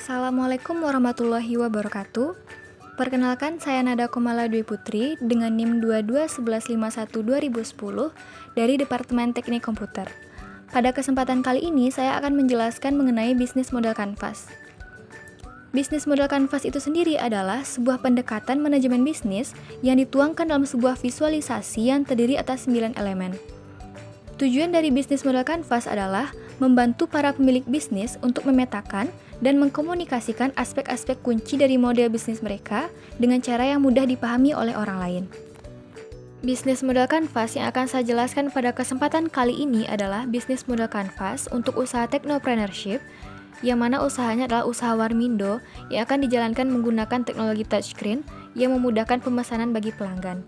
Assalamualaikum warahmatullahi wabarakatuh. Perkenalkan, saya Nada Komala Dwi Putri dengan NIM 2211512010 dari Departemen Teknik Komputer. Pada kesempatan kali ini, saya akan menjelaskan mengenai bisnis model kanvas. Bisnis model kanvas itu sendiri adalah sebuah pendekatan manajemen bisnis yang dituangkan dalam sebuah visualisasi yang terdiri atas 9 elemen. Tujuan dari bisnis model kanvas adalah membantu para pemilik bisnis untuk memetakan dan mengkomunikasikan aspek-aspek kunci dari model bisnis mereka dengan cara yang mudah dipahami oleh orang lain. Bisnis model kanvas yang akan saya jelaskan pada kesempatan kali ini adalah bisnis model kanvas untuk usaha technopreneurship, yang mana usahanya adalah usaha Warmindo yang akan dijalankan menggunakan teknologi touchscreen yang memudahkan pemesanan bagi pelanggan.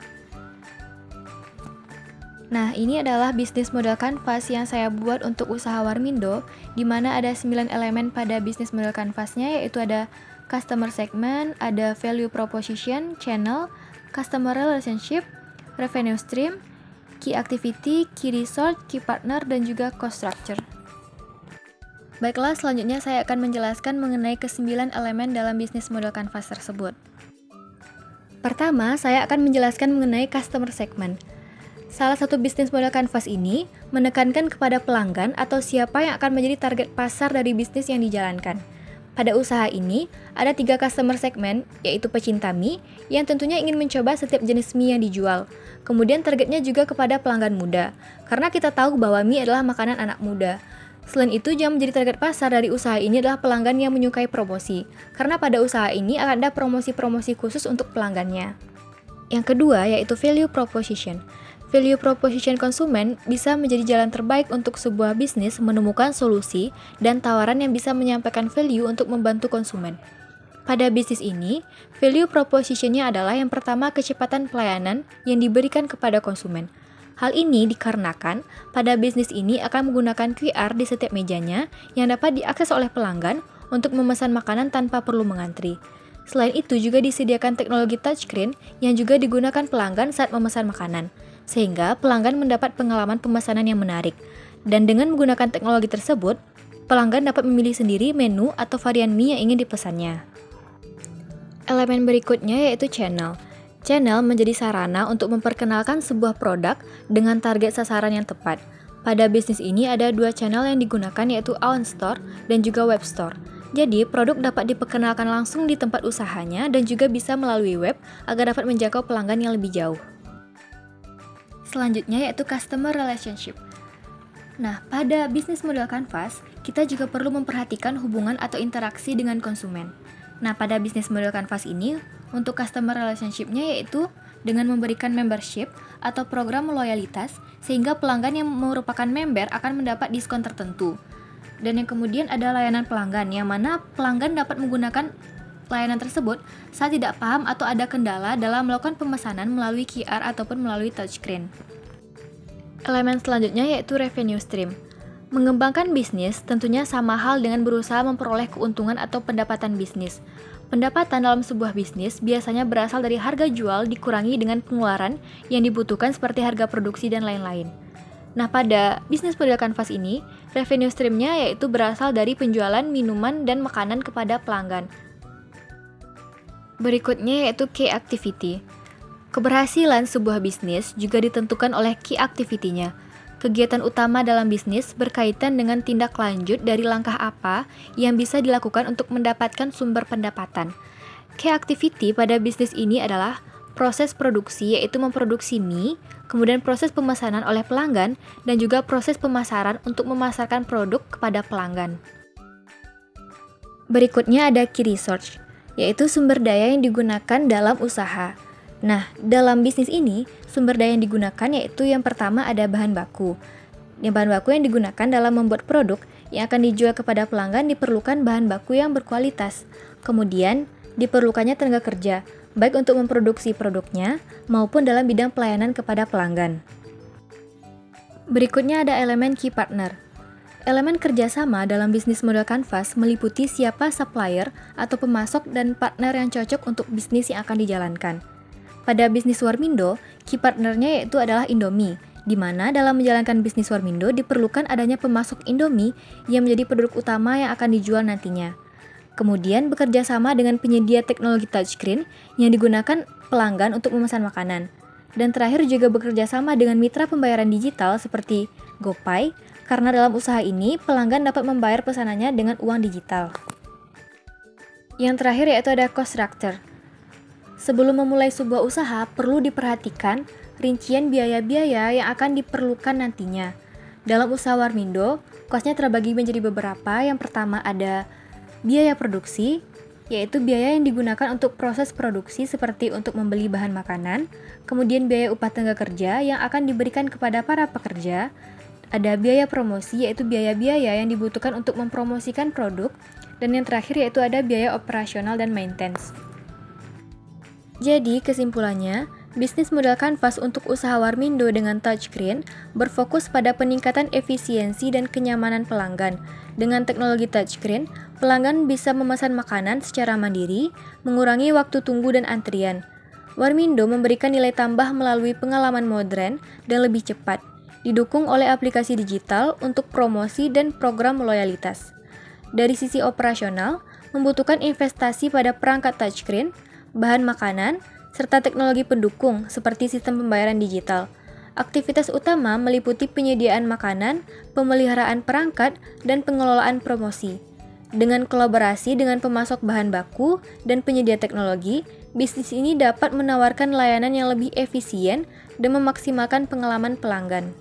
Nah, ini adalah bisnis model kanvas yang saya buat untuk usaha Warmindo, di mana ada 9 elemen pada bisnis model kanvasnya, yaitu ada customer segment, ada value proposition, channel, customer relationship, revenue stream, key activity, key result, key partner, dan juga cost structure. Baiklah, selanjutnya saya akan menjelaskan mengenai ke-9 elemen dalam bisnis model kanvas tersebut. Pertama, saya akan menjelaskan mengenai customer segment. Salah satu bisnis model kanvas ini menekankan kepada pelanggan atau siapa yang akan menjadi target pasar dari bisnis yang dijalankan. Pada usaha ini, ada 3 customer segment, yaitu pecinta mie, yang tentunya ingin mencoba setiap jenis mie yang dijual. Kemudian targetnya juga kepada pelanggan muda, karena kita tahu bahwa mie adalah makanan anak muda. Selain itu, yang menjadi target pasar dari usaha ini adalah pelanggan yang menyukai promosi, karena pada usaha ini akan ada promosi-promosi khusus untuk pelanggannya. Yang kedua, yaitu value proposition. Value proposition konsumen bisa menjadi jalan terbaik untuk sebuah bisnis menemukan solusi dan tawaran yang bisa menyampaikan value untuk membantu konsumen. Pada bisnis ini, value proposition-nya adalah yang pertama kecepatan pelayanan yang diberikan kepada konsumen. Hal ini dikarenakan pada bisnis ini akan menggunakan QR di setiap mejanya yang dapat diakses oleh pelanggan untuk memesan makanan tanpa perlu mengantri. Selain itu juga disediakan teknologi touchscreen yang juga digunakan pelanggan saat memesan makanan, sehingga pelanggan mendapat pengalaman pemesanan yang menarik. Dan dengan menggunakan teknologi tersebut, pelanggan dapat memilih sendiri menu atau varian mie yang ingin dipesannya. Elemen berikutnya yaitu channel. Channel menjadi sarana untuk memperkenalkan sebuah produk dengan target sasaran yang tepat. Pada bisnis ini ada 2 channel yang digunakan, yaitu own store dan juga web store. Jadi, produk dapat diperkenalkan langsung di tempat usahanya dan juga bisa melalui web agar dapat menjangkau pelanggan yang lebih jauh. Selanjutnya yaitu customer relationship. Nah, pada bisnis model kanvas, kita juga perlu memperhatikan hubungan atau interaksi dengan konsumen. Nah, pada bisnis model kanvas ini, untuk customer relationship-nya yaitu dengan memberikan membership atau program loyalitas, sehingga pelanggan yang merupakan member akan mendapat diskon tertentu. Dan yang kemudian ada layanan pelanggan, yang mana pelanggan dapat menggunakan layanan tersebut saat tidak paham atau ada kendala dalam melakukan pemesanan melalui QR ataupun melalui touchscreen. Elemen selanjutnya yaitu revenue stream. Mengembangkan bisnis tentunya sama hal dengan berusaha memperoleh keuntungan atau pendapatan bisnis. Pendapatan dalam sebuah bisnis biasanya berasal dari harga jual dikurangi dengan pengeluaran yang dibutuhkan seperti harga produksi dan lain-lain. Nah, pada bisnis model kanvas ini, revenue stream-nya yaitu berasal dari penjualan minuman dan makanan kepada pelanggan. Berikutnya yaitu key activity. Keberhasilan sebuah bisnis juga ditentukan oleh key activity-nya. Kegiatan utama dalam bisnis berkaitan dengan tindak lanjut dari langkah apa yang bisa dilakukan untuk mendapatkan sumber pendapatan. Key activity pada bisnis ini adalah proses produksi, yaitu memproduksi mie, kemudian proses pemesanan oleh pelanggan, dan juga proses pemasaran untuk memasarkan produk kepada pelanggan. Berikutnya ada key research, yaitu sumber daya yang digunakan dalam usaha. Nah, dalam bisnis ini, sumber daya yang digunakan yaitu yang pertama ada bahan baku. Bahan baku yang digunakan dalam membuat produk yang akan dijual kepada pelanggan diperlukan bahan baku yang berkualitas. Kemudian, diperlukannya tenaga kerja, baik untuk memproduksi produknya maupun dalam bidang pelayanan kepada pelanggan. Berikutnya ada elemen key partner. Elemen kerjasama dalam bisnis model kanvas meliputi siapa supplier atau pemasok dan partner yang cocok untuk bisnis yang akan dijalankan. Pada bisnis Warmindo, key partnernya yaitu adalah Indomie, di mana dalam menjalankan bisnis Warmindo diperlukan adanya pemasok Indomie yang menjadi produk utama yang akan dijual nantinya. Kemudian bekerja sama dengan penyedia teknologi touchscreen yang digunakan pelanggan untuk memesan makanan. Dan terakhir juga bekerja sama dengan mitra pembayaran digital seperti GoPay, karena dalam usaha ini pelanggan dapat membayar pesanannya dengan uang digital. Yang terakhir yaitu ada cost structure. Sebelum memulai sebuah usaha, perlu diperhatikan rincian biaya-biaya yang akan diperlukan nantinya. Dalam usaha Warmindo, cost-nya terbagi menjadi beberapa. Yang pertama ada biaya produksi, yaitu biaya yang digunakan untuk proses produksi seperti untuk membeli bahan makanan, kemudian biaya upah tenaga kerja yang akan diberikan kepada para pekerja, ada biaya promosi, yaitu biaya-biaya yang dibutuhkan untuk mempromosikan produk, dan yang terakhir yaitu ada biaya operasional dan maintenance. Jadi, kesimpulannya, bisnis model kanvas untuk usaha Warmindo dengan touchscreen berfokus pada peningkatan efisiensi dan kenyamanan pelanggan. Dengan teknologi touchscreen, pelanggan bisa memesan makanan secara mandiri, mengurangi waktu tunggu dan antrian. Warmindo memberikan nilai tambah melalui pengalaman modern dan lebih cepat, didukung oleh aplikasi digital untuk promosi dan program loyalitas. Dari sisi operasional, membutuhkan investasi pada perangkat touchscreen, bahan makanan, serta teknologi pendukung seperti sistem pembayaran digital. Aktivitas utama meliputi penyediaan makanan, pemeliharaan perangkat, dan pengelolaan promosi. Dengan kolaborasi dengan pemasok bahan baku dan penyedia teknologi, bisnis ini dapat menawarkan layanan yang lebih efisien dan memaksimalkan pengalaman pelanggan.